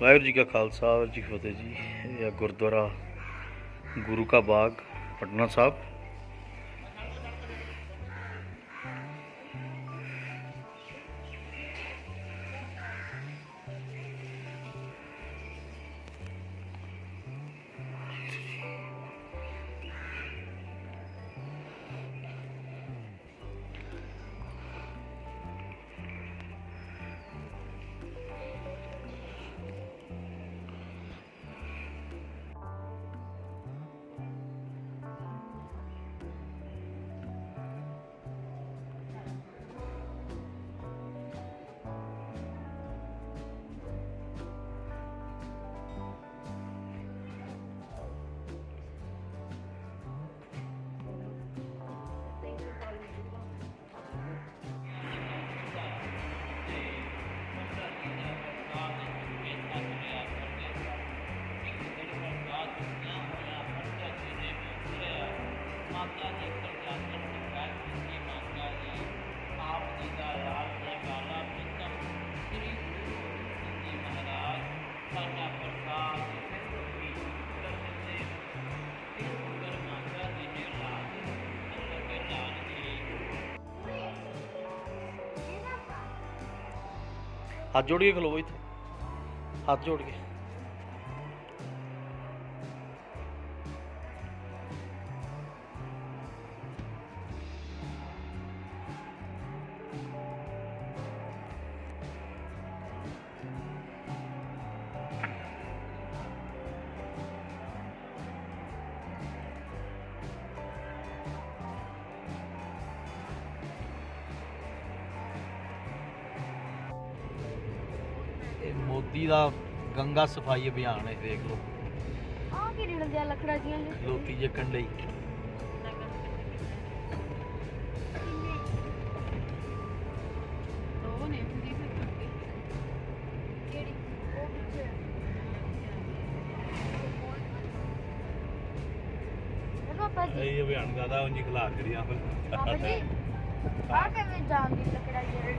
वाहिगुरू जी का खालसा वाहिगुरू जी की फतेह जी। यह गुरुद्वारा गुरु का बाग पटना साहब। हाथ जोड़ के खलो इथे, हाथ जोड़ के। मोदी का गंगा सफाई अभियान है, देख लो लोती जे कंडे ਇਹ ਅਭਿਆਨ ਜ਼ਿਆਦਾ ਉਂਝ ਖਿਲਾ ਕਰੀਆਂ ਫਿਰ ਬਾਬਾ ਜੀ ਆ ਕਿਵੇਂ ਜਾਣ ਦੀ ਲੱਕੜਾ ਜਿਹੜੀ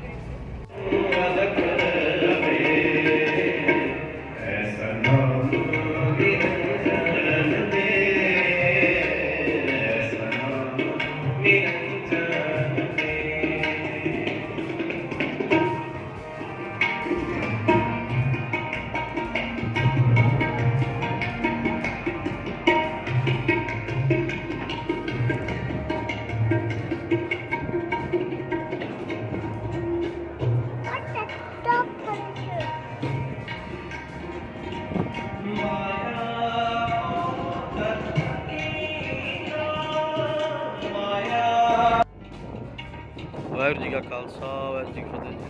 वाहिगुरू जी का खालसा वाहिगुरू जी की फतेह जी।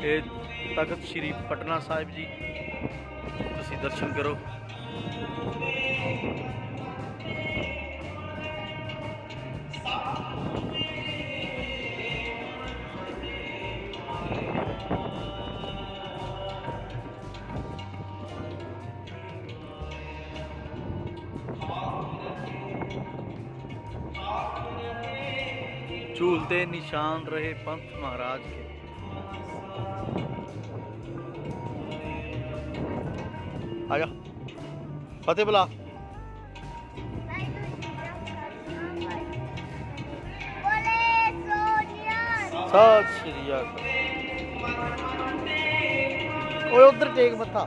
ये तख्त श्री पटना साहिब जी, तुसी दर्शन करो। झूलते निशान रहे पंथ महाराज के। आजा फतेह बुला। सत श्री अकाल। उधर टेक मत्था।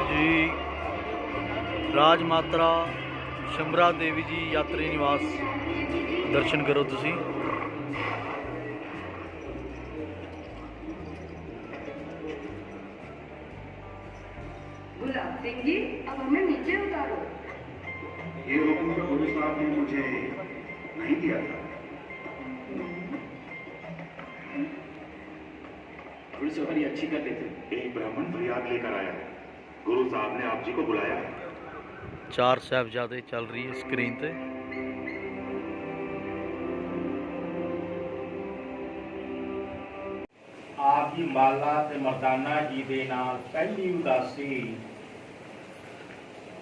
जी राजमात्रा शंभरा देवी जी यात्री निवास दर्शन करो तुसी। गुलाब सिंह जी, अब हमें नीचे उतारो। ये हुक्म तो गुरु साहब ने मुझे नहीं दिया था। थोड़ी सवारी अच्छी कर लेते। एक ब्राह्मण फरियाद लेकर आया है, गुरु साहब ने आप जी को बुलाया है। 4 साहिबजादे चल रही है स्क्रीन पे। आप जी माला ते मर्दाना जी दे नाल पहली उदासी,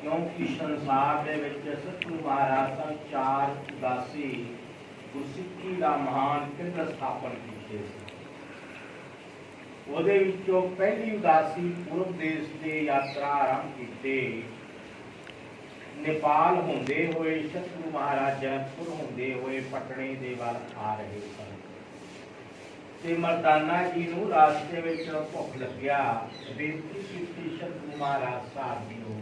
क्योंकि संसार दे विच सतगुरु महाराज दा 4 उदासी गुरसिੱਖੀ ਦਾ महान केंद्र स्थापन कीते सी। ਉਹਦੇ ਵਿੱਚੋਂ ਪਹਿਲੀ ਉਦਾਸੀ ਪੂਰਬ ਦੇਸ਼ ਦੇ ਯਾਤਰਾ ਆਰੰਭ ਕੀਤੇ। नेपाल होंदे हुए सतगुरु महाराज जनकपुर होंदे हुए पटने दे वल आ रहे सन ते मर्दाना जी नूं रास्ते विच भुख लग्या। बेनती कीती सतगुरु महाराज साहब जी नूं,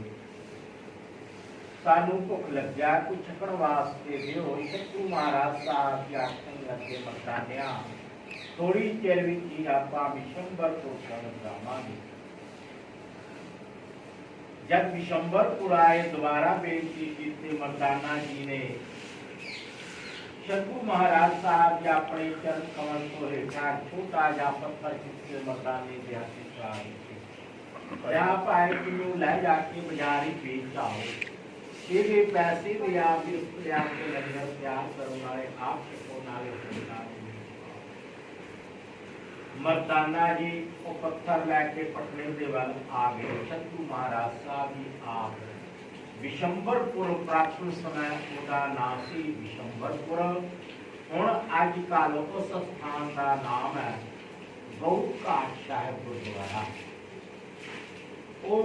सानू भुख लग्या, कुछ छकण वास्ते दिओ। सतगुरु महाराज साहब जी आखण लगे, मर्दानिया थोड़ी चिर विच ही आपां विशंबरपुर पहुंच जावांगे। जब विशंबरपुर आए दोबारा बेनती की मर्दाना जी ने सतगुरु महाराज साहब जी अपने चरण कमल को हेठा छोटा जा पत्थर चुके मर्दाने के हाथ आप आए कि लै जाके बाजार ही बेच आओ, ये पैसे भी आप के लंगर तैयार करो, नाले आप छको नाले मर्दाना जी वो पत्थर लैके पटने दे वल आ गए। सतगुरु महाराज साहब जी आप विशंबरपुर प्राचीन समय उसका नाम सी विशंबरपुर। हुण अज कल उस स्थान का नाम है गऊ घाट साहिब गुरुद्वारा। वो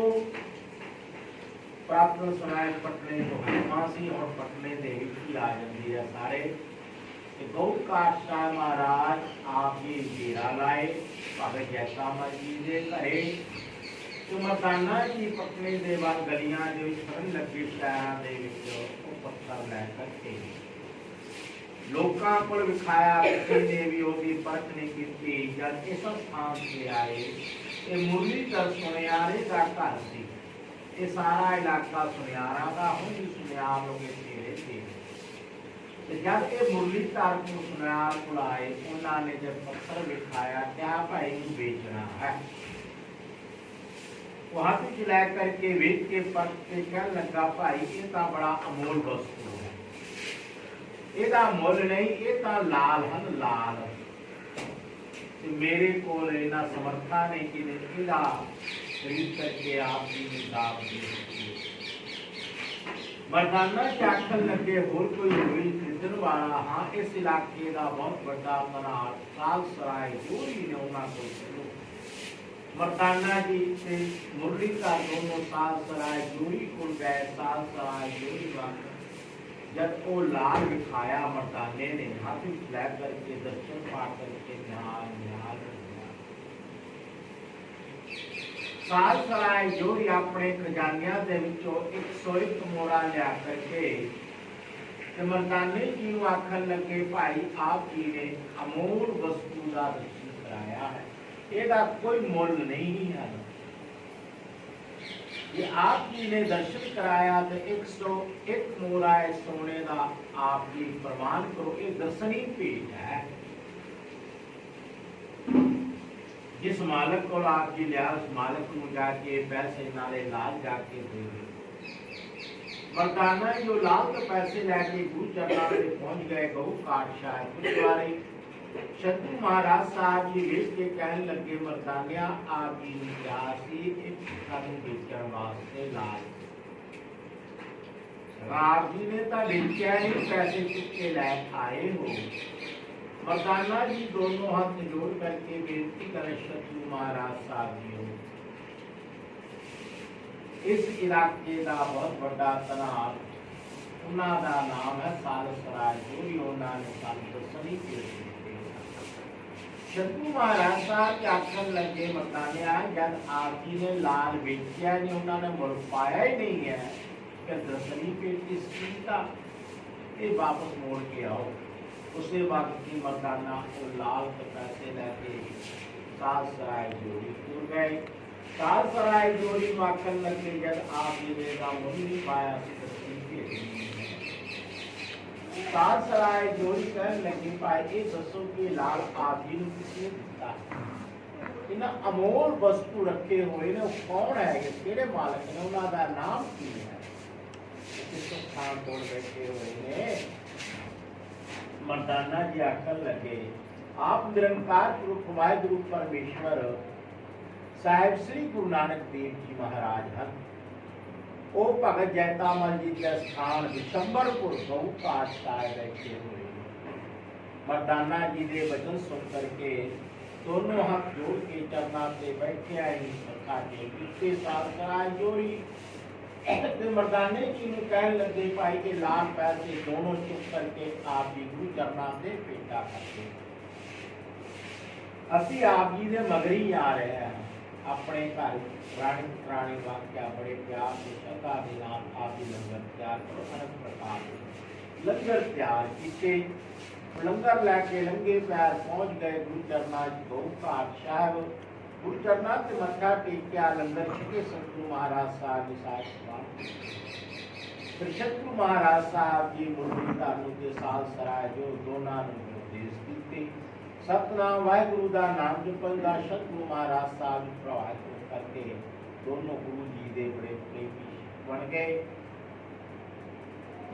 प्राचीन समय पटने तो हुआ सी, हुण पटने दे विच ही आ जाती है सारे। गऊ घाट साहिब महाराज आप ही डेरा लाए बाबा जैसामा जी के घरे। तो मर्दाना जी पटने दे वल गलियां दे विच फरन लगे शहरां दे विच वो पत्थर लैकर के लोकां कोल विखाया, किसी ने भी ओदी परख नहीं कीती। जब इस स्थान से आए ये मुरलीधर सुनियारे का घर सी। ये सारा इलाका सुनियारा का, हुण भी सुनियार लोग तेरे थे। जब ये मुरलीधर को सुनियार को आए, उन्होंने जब पत्थर दिखाया क्या भाई बेचना है, वहां कुछ लै करके वेच के परख के कह लगा भाई ये तो बड़ा अमोल वस्तु है, ਇਹਦਾ ਮੁੱਲ नहीं, ये तो लाल हैं लाल। मेरे को इन्ना समर्था नहीं कि ਇਹਦਾ खरीद करके आप जी ने दाब दे सकते। मर्दाना के आखन लगे होर कोई होई खरीदण वाला। हाँ, इस इलाके का बहुत बड़ा मनार साल सराय जोरी ने उन्होंने को चलो। मर्दाना जी से मुरलीधर दोनों साल सराय जोरी को गए। साल सराय जोरी वाले जब वो लाल दिखाया मर्दाने ने हाथ लै करके दर्शन पा करके ध्यान ध्यान साल सराय जोरी अपने खजानिया दे विचों 101 मोड़ा लिया करके मर्दाने जी को आखन लगे भाई आप जी ने अमोल वस्तु का दर्शन कराया है, ਇਹਦਾ कोई मुल नहीं है। ये आप जी ने दर्शन कराया तो 101 मोरा सोने का आप जी प्रमाण करो, ये दर्शनी भेंट है। जिस मालक को आप जी लिया उस मालक को जाके पैसे नाले लाल जाके दे। मर्दाना जो लाल के पैसे लैके गुरु चरणों से पहुंच गए गऊ घाट साहिब गुरुद्वारे। सतगुरु महाराज साहब जी वेच के कहने लगे मर्दानिया आप जी ने कहा बेचण वास्ते लाल, आप जी ने तो बेचा नहीं, पैसे चुके लै आए हो। मर्दाना जी दोनों हाथ जोड़ करके बेनती करें सतगुरु महाराज साहब जी हो, इस इलाके का बहुत बड़ा तनाव उन्होंने नाम है साल सराय जोरी। उन्होंने साल दर्शनी पेश शत्रु महाराज साहब के आखन लगे मरदाने आए जब आप जी ने लाल बेचा नहीं उन्होंने मुड़ पाया ही नहीं है कि दसवीं पेटी सीता ये वापस मोड़ के आओ। उसे वक्त की मरदाना और लाल के पैसे लेके साल सराय जोड़ी टूर गए। साल सराय जोड़ी माखन लगे जब आप जी ने का मुड़ नहीं पाया साल सराय जोड़ी कर लगी पाए दसों के लाल आदि किसने दिता इन अमोल वस्तु रखे हुए ने कौन है ये केड़े मालिक ने उनका नाम की है किस स्थान पर बैठे हुए ने मर्दाना जी आखन लगे आप निरंकार पुरुष वाहिगुरु परमेश्वर साहिब श्री गुरु नानक देव जी महाराज हैं ओ भगत जैतामल जी के स्थान विशंबरपुर बहुकाश बैठे हुए मर्दाना जी के वचन सुन करके दोनों हाथ जोड़ के चरना से बैठे आई के साथ कराए जोड़ी मर्दाने जी ने कहने लगे भाई के लाल पैसे दोनों चुप करके आप जी गुरु चरना से पेटा करते असी आप जी ने मगरी आ रहे हैं अपने घर पुराने पुराने वाक्या बड़े प्यार से श्रद्धा के नाम आप लंगर तैयार करो अनेक प्रकार लंगर तैयार किए लंगर लैके लंगे पैर पहुंच गए गुरु चरना बहुकाट साहब गुरु चरना से मत्था टेकिया लंगर छके सतगुरु महाराज साहब के साथ फिर सतगुरु महाराज साहब जी मुरली धारू के साल सराय जो दोनों उपदेश दिते सतनाम वाहिगुरु का नाम जपन का सतगुरु महाराज साहब प्रवाहित करके दोनों गुरु जी दे बड़े प्रेमी बन गए।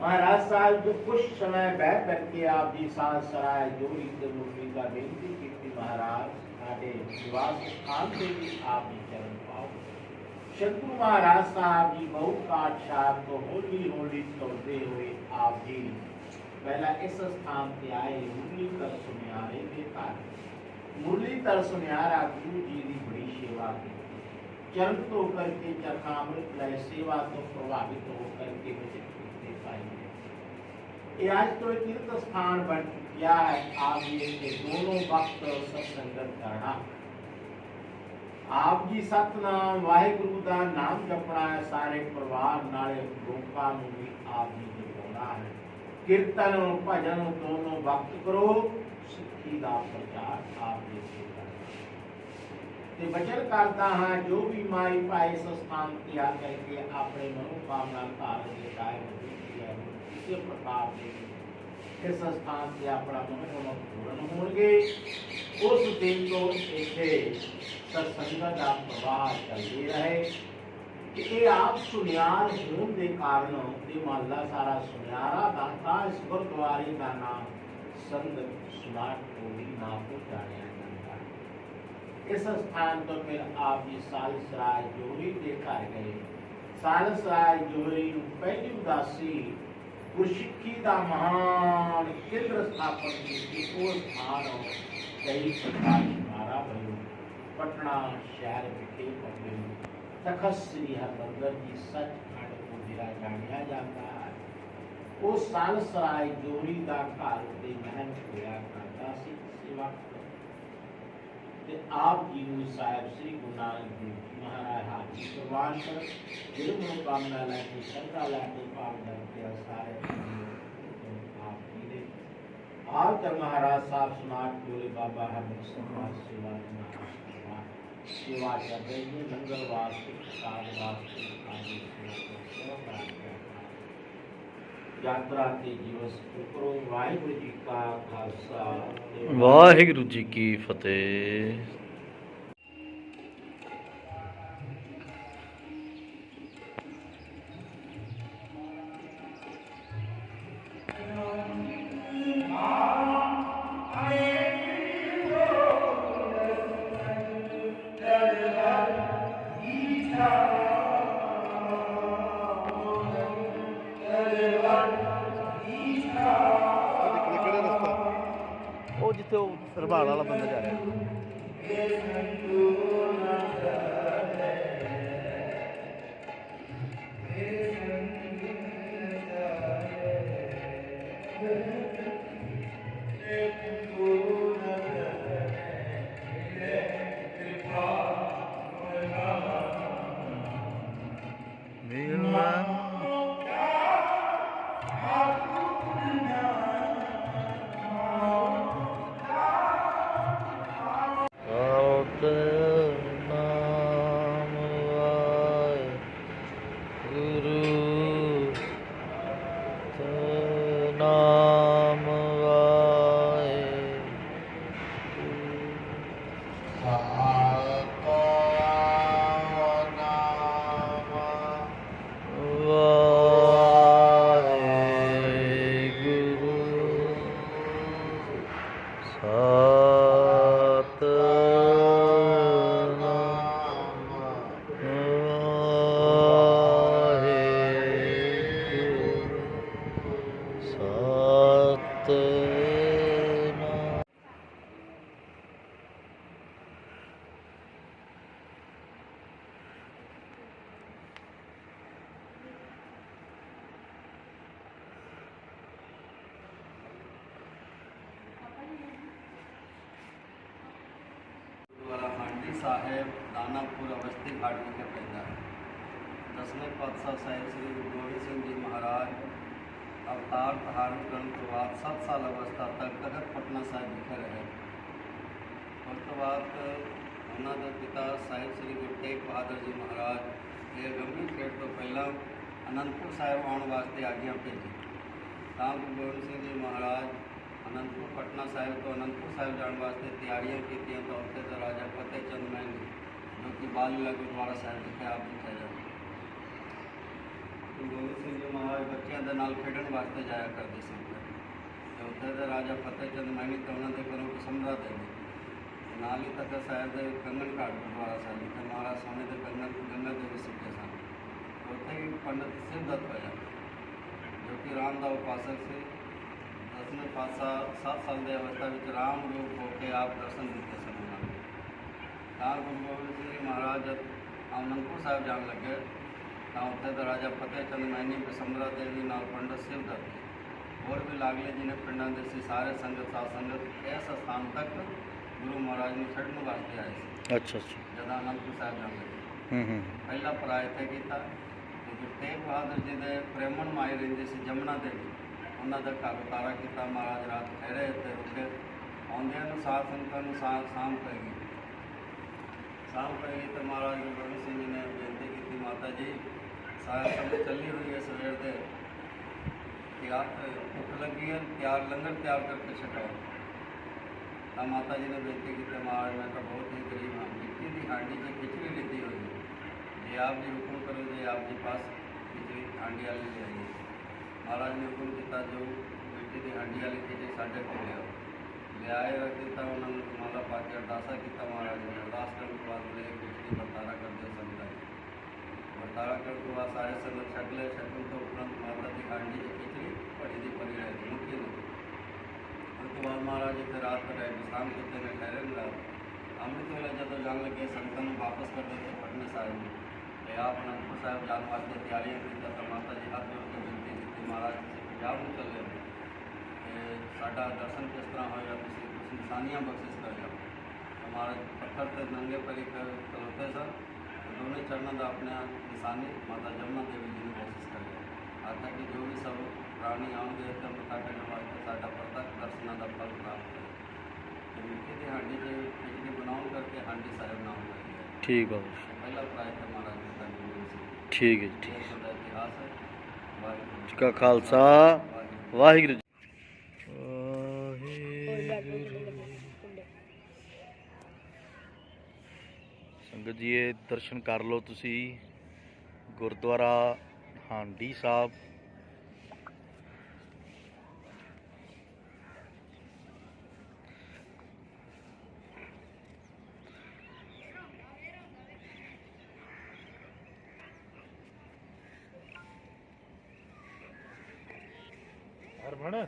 महाराज साहब जो कुछ समय बैठ करके आप जी साल सराय जोड़ी से मुरली का बेनती की महाराज साढ़े निवास स्थान से भी आप जी चरण पाओ। सतगुरु महाराज साहब जी बहुत काट साहब को होली होली तोड़ते हुए आप जी पहला इस स्थान पे आए मुरलीधर सुनियारे के कारण मुरलीधर सुनियारा गुरु जी की बड़ी सेवा की चरण तो करके चरणामृत लय सेवा तो प्रभावित होकर के मुझे दे पाएंगे। ये आज तो तीर्थ स्थान बन चुका है आप ये के दोनों वक्त सत्संगत करना आप जी सतनाम वाहिगुरु का नाम जपना है सारे परिवार नाले लोकां नूं भी आप जी जपाउणा है कीर्तन भजन दोनों वक्त करो सिੱਖੀ ਦਾ प्रचार आप देते ते वचन करता हाँ जो भी माई पाए स्थान त्याग करके अपने मनोकामना धारण के कायम इसी प्रकार से इस स्थान से अपना मनोकामना पूर्ण होंगे उस दिन तो इसे सत्संगत का प्रवाह चलते रहे कि आप सुनियार होने के कारण ये महला सारा सुनियारा दाता इस गुरुद्वारे का नाम संत सुनाट कोली नाम को जाने जाता है। इस स्थान पर फिर आप ये सालसराय जोड़ी देखा गए सालसराय जोड़ी पहली उदासी गुरसिੱਖੀ का महान केंद्र स्थापन की वो स्थान कई प्रकार हमारा भयो पटना शहर विखे पहुंचे तखत श्री हरमंदिर की सचखंड को मेरा जानिया जाता है वो सालसराय जोड़ी का काल के महन होया करता सी सेवा ते आप जी ने साहिब श्री गुरु नानक देव जी महाराज हाथी प्रवान कर जो मनोकामना लाके श्रद्धा लाके पाप करते सारे आप जी ने आप तक महाराज साहब सुनाट बोले बाबा हरमंदिर समाज सेवा सेवा कर रहे हैं लंगर वास्ते प्रसाद वास्ते आदि सेवा यात्रा के दिवस करो वाहिगुरु जी का खालसा वाहिगुरु जी की फतेह। ਉਹ ਜਿੱਥੇ ਉਹ ਸਰਬਾਲ ਵਾਲਾ ਬੰਦਾ ਜਾ ਰਿਹਾ ਖਾਲਸਾ ਨਾਮ ਵਾਹਿਗੁਰੂ ਸਤਿਨਾਮ ਵਾਹਿਗੁਰੂ ਸਤਿਨਾਮ। ਗੁਰਦੁਆਰਾ ਹਾਂਡੀ ਸਾਹਿਬ ਦਾਨਾਪੁਰ ਅਵਸਥੀ ਘਾਟ ਵਿਖੇ ਪੈਂਦਾ ਹੈ। ਦਸਵੇਂ ਪਾਤਸ਼ਾਹ ਸਾਹਿਬ ਸ੍ਰੀ ਗੁਰੂ ਗੋਬਿੰਦ ਸਿੰਘ ਜੀ ਮਹਾਰਾਜ ਅਵਤਾਰ ਧਾਰਨ ਕਰਨ ਤੋਂ ਬਾਅਦ 7 ਸਾਲ ਅਵਸਥਾ ਤੱਕ ਤਖਤ ਪਟਨਾ ਸਾਹਿਬ ਵਿਖੇ ਰਹੇ। ਉਸ ਤੋਂ ਬਾਅਦ ਉਹਨਾਂ ਦੇ ਪਿਤਾ ਸਾਹਿਬ ਸ੍ਰੀ ਗੁਰੂ ਤੇਗ ਬਹਾਦਰ ਜੀ ਮਹਾਰਾਜ ਇਹ ਗੰਭੀਰ ਖੇਡ ਤੋਂ ਪਹਿਲਾਂ ਅਨੰਦਪੁਰ ਸਾਹਿਬ ਆਉਣ ਵਾਸਤੇ ਆਗਿਆ ਭੇਜੀ। ਤਾਂ ਗੁਰੂ ਗੋਬਿੰਦ ਸਿੰਘ ਜੀ ਮਹਾਰਾਜ ਅਨੰਦਪੁਰ ਪਟਨਾ ਸਾਹਿਬ ਤੋਂ ਅਨੰਦਪੁਰ ਸਾਹਿਬ ਜਾਣ ਵਾਸਤੇ ਤਿਆਰੀਆਂ ਕੀਤੀਆਂ ਤਾਂ ਉੱਥੇ ਦਾ ਰਾਜਾ ਫਤਿਹ ਚੰਦ ਮਹਿਲ ਜੋ ਕਿ ਬਾਲ ਲੀਲਾ ਗੁਰਦੁਆਰਾ ਸਾਹਿਬ ਵਿਖੇ ਆਪ ਜਿੱਥੇ ਜਾਂਦੇ। ਗੁਰੂ ਗੋਬਿੰਦ ਸਿੰਘ ਜੀ ਮਹਾਰਾਜ ਬੱਚਿਆਂ ਦੇ ਨਾਲ ਖੇਡਣ ਵਾਸਤੇ ਜਾਇਆ ਕਰਦੇ ਸਨ ਤੇ ਉੱਥੇ ਦੇ ਰਾਜਾ ਫਤਿਹ ਚੰਦ ਮਹਿਲ ਤੇ ਉਹਨਾਂ ਦੇ ਘਰੋਂ ਕਸਮਰਾ ਦੇ ਗਏ। ਨਾਲ ਹੀ ਤਖਤ ਸਾਹਿਬ ਦੇ ਕੰਗਣ ਘਾਟ ਗੁਰਦੁਆਰਾ ਸਾਹਿਬ ਜਿੱਥੇ ਮਹਾਰਾਜ ਸੋਨੇ ਦੇ ਕੰਗਣ ਗੰਗਾ ਦੇ ਵਿੱਚ ਸਿੱਟੇ ਸਨ। ਉੱਥੇ ਹੀ ਪੰਡਤ ਸਿਵਦੱਤ ਹੋਇਆ ਜੋ ਕਿ ਰਾਮ ਦਾ ਉਪਾਸਕ ਸੀ। ਦਸਵੇਂ ਪਾਤਸ਼ਾਹ 7 ਸਾਲ ਦੀ ਅਵਸਥਾ ਵਿੱਚ ਰਾਮ ਰੂਪ ਹੋ ਕੇ ਆਪ ਦਰਸ਼ਨ ਦਿੱਤੇ ਸਨ ਉਹਨਾਂ ਨੂੰ। ਤਾਂ ਗੁਰੂ ਗੋਬਿੰਦ ਸਿੰਘ ਜੀ ਮਹਾਰਾਜ ਜਦ ਅਨੰਦਪੁਰ ਸਾਹਿਬ ਜਾਣ ਲੱਗੇ ਤਾਂ ਉੱਥੇ ਦਾ ਰਾਜਾ ਫਤਿਹ ਚੰਦ ਮਹਿਨੀ ਬਿਸੰਬਰਾ ਦੇਵੀ ਨਾਲ ਪੰਡਤ ਸਿਵਦੱਤ ਹੋਰ ਵੀ ਲਾਗਲੇ ਜਿਹਨੇ ਪਿੰਡਾਂ ਦੇ ਸੀ ਸਾਰੇ ਸੰਗਤ ਸਾਧ ਸੰਗਤ ਇਸ ਸਥਾਨ ਤੱਕ ਗੁਰੂ ਮਹਾਰਾਜ ਨੂੰ ਛੱਡਣ ਵਾਸਤੇ ਆਏ ਸੀ। ਅੱਛਾ ਅੱਛਾ। ਜਦ ਅਨੰਦਪੁਰ ਸਾਹਿਬ ਜਾਣ ਲੱਗੇ ਹੂੰ। ਪਹਿਲਾ ਪਰਾ ਇੱਥੇ ਕੀਤਾ ਤੇ ਗੁਰੂ ਤੇਗ ਬਹਾਦਰ ਜੀ ਦੇ ਪ੍ਰੇਮਣ ਮਾਈ ਰਹਿੰਦੀ ਸੀ ਜਮਨਾ ਦੇਵੀ ਉਹਨਾਂ ਦਾ ਘਰ ਉਤਾਰਾ ਕੀਤਾ। ਮਹਾਰਾਜ ਰਾਤ ਠਹਿਰੇ ਤੇ ਰੁਕੇ। ਆਉਂਦਿਆਂ ਨੂੰ ਸਾਧ ਸੰਗਤਾਂ ਨੂੰ ਸ਼ਾਮ ਪੈ ਗਈ ਤਾਂ ਮਹਾਰਾਜ ਗੁਰੂ ਗੋਬਿੰਦ ਸਿੰਘ ਜੀ ਨੇ ਬੇਨਤੀ ਕੀਤੀ ਮਾਤਾ ਜੀ ਸਾਰਾ ਸੰਗਤ ਚੱਲੀ ਹੋਈ ਹੈ ਸਵੇਰ ਦੇ ਭੁੱਖ ਲੱਗੀ ਹੈ ਲੰਗਰ ਤਿਆਰ ਕਰਕੇ ਛਕਾਓ। ਤਾਂ ਮਾਤਾ ਜੀ ਨੇ ਬੇਨਤੀ ਕੀਤੀ ਮਹਾਰਾਜ ਮੈਂ ਤਾਂ ਬਹੁਤ ਹੀ ਗਰੀਬ ਹਾਂ ਮਿੱਟੀ ਦੀ ਹਾਂਡੀ 'ਚ ਖਿਚੜੀ ਲਿੱਤੀ ਹੋਈ ਹੈ ਜੇ ਆਪ ਜੀ ਹੁਕਮ ਕਰੋ ਜੇ ਆਪ ਜੀ ਪਾਸ ਖਿਚੜੀ ਹਾਂਡੀ ਵਾਲੀ ਲੈ ਆਈਏ। ਮਹਾਰਾਜ ਨੇ ਹੁਕਮ ਕੀਤਾ ਜੋ ਮਿੱਟੀ ਦੀ ਹਾਂਡੀ ਵਾਲੀ ਖਿਚੜੀ ਸਾਡੇ ਕੋਲ ਲਿਆਏ ਰੱਖ ਦਿੱਤਾ। ਉਹਨਾਂ ਨੂੰ ਮਾਲਾ ਪਾ ਕੇ ਅਰਦਾਸਾ ਕੀਤਾ। ਮਹਾਰਾਜ ਨੇ ਅਰਦਾਸ ਕਰਨ ਤੋਂ ਬਾਅਦ ਉਹਨੇ ਖਿਚੜੀ ਵਰਤਾਰਾ ਕਰਦੇ ਸੰਗਤਾਂ ਵਰਤਾਰਾ ਕਰਨ ਤੋਂ ਬਾਅਦ ਸਾਰੇ ਸੰਗਤ ਛਕ ਲਏ। ਛਕਣ ਤੋਂ ਉਪਰੰਤ ਮਾਤਾ ਦੀ ਹਾਂਡੀ 'ਚ ਖਿਚੜੀ ਭੜੀ ਦੀ ਭਰੀ ਰਹਿ ਗਈ ਮੁੱਕੀ ਨੂੰ। ਉਸ ਤੋਂ ਬਾਅਦ ਮਹਾਰਾਜ ਇੱਥੇ ਰਾਤ ਰਹੇ ਵਿਸ਼ਰਾਮ ਕੀਤੇ ਨੇ ਠਹਿਰੇ ਨੇ ਰਾਤ। ਅੰਮ੍ਰਿਤ ਵੇਲੇ ਜਦੋਂ ਜਾਣ ਲੱਗੇ ਸੰਗਤਾਂ ਨੂੰ ਵਾਪਸ ਕਰ ਦਿੱਤੇ ਪਟਨਾ ਸਾਹਿਬ ਨੂੰ ਤੇ ਆਪ ਅਨੰਦਪੁਰ ਸਾਹਿਬ ਜਾਣ ਵਾਸਤੇ ਤਿਆਰੀਆਂ ਕੀਤਾ ਤਾਂ ਮਾਤਾ ਜੀ ਹੱਥ ਜੋੜ ਕੇ ਬੇਨਤੀ ਕੀਤੀ ਮਹਾਰਾਜ ਤੁਸੀਂ ਪੰਜਾਬ ਨੂੰ ਚੱਲੇ ਹੋ ਤੇ ਸਾਡਾ ਦਰਸ਼ਨ ਕਿਸ ਤਰ੍ਹਾਂ ਹੋਏਗਾ ਤੁਸੀਂ ਨਿਸ਼ਾਨੀਆਂ ਬਖਸ਼ਿਸ਼ ਕਰ ਜਾਓ। ਤਾਂ ਮਹਾਰਾਜ ਪੱਥਰ ਤੇ ਨੰਗੇ ਪੈਰੀ ਖਲੋਤੇ ਸਨ ਤੇ ਦੋਨੇ ਚਰਨਾਂ ਦਾ ਆਪਣੇ ਨਿਸ਼ਾਨੀ ਮਾਤਾ ਜਮਨਾ ਦੇਵੀ ਜੀ ਨੂੰ ਬਖਸ਼ਿਸ਼ ਕਰ ਜਾਓ। ਆਖਿਆ ਕਿ ਜੋ ਵੀ ਸਭ ਪ੍ਰਾਣੀ ਆਉਣਗੇ ਇੱਥੇ ਮੱਥਾ ਟੇਕਣ ਵਾਸਤੇ ਸਾਡਾ ਪ੍ਰਤੱਖ ਦਰਸ਼ਨਾਂ ਦਾ ਫਲ ਪ੍ਰਾਪਤ ਹੈ। ਤੇ ਮਿੱਟੀ ਦੀ ਹਾਂਡੀ 'ਚ ਖਿਚੜੀ ਬਣਾਉਣ ਕਰਕੇ ਹਾਂਡੀ ਸਾਹਿਬ ਨਾਮ ਹੋਈ ਹੈ। ਠੀਕ ਬਾਬੂ ਪਹਿਲਾ ਪ੍ਰਾਇ ਤੇ ਮਹਾਰਾਜ ਜੀ ਦਾ ਗੁਰੂ ਸੀ। ਠੀਕ ਹੈ ਜੀ। ਇਹ ਸਾਡਾ ਇਤਿਹਾਸ ਹੈ। ਵਾਹਿਗੁਰੂ ਜੀ ਕਾ ਖਾਲਸਾ ਵਾਹਿਗੁਰੂ ਜੀ। ਸੰਗਤ ਜੀ ਇਹ ਦਰਸ਼ਨ ਕਰ ਲਓ ਤੁਸੀਂ ਗੁਰਦੁਆਰਾ ਹਾਂਡੀ ਸਾਹਿਬ। ਹਰਮਨ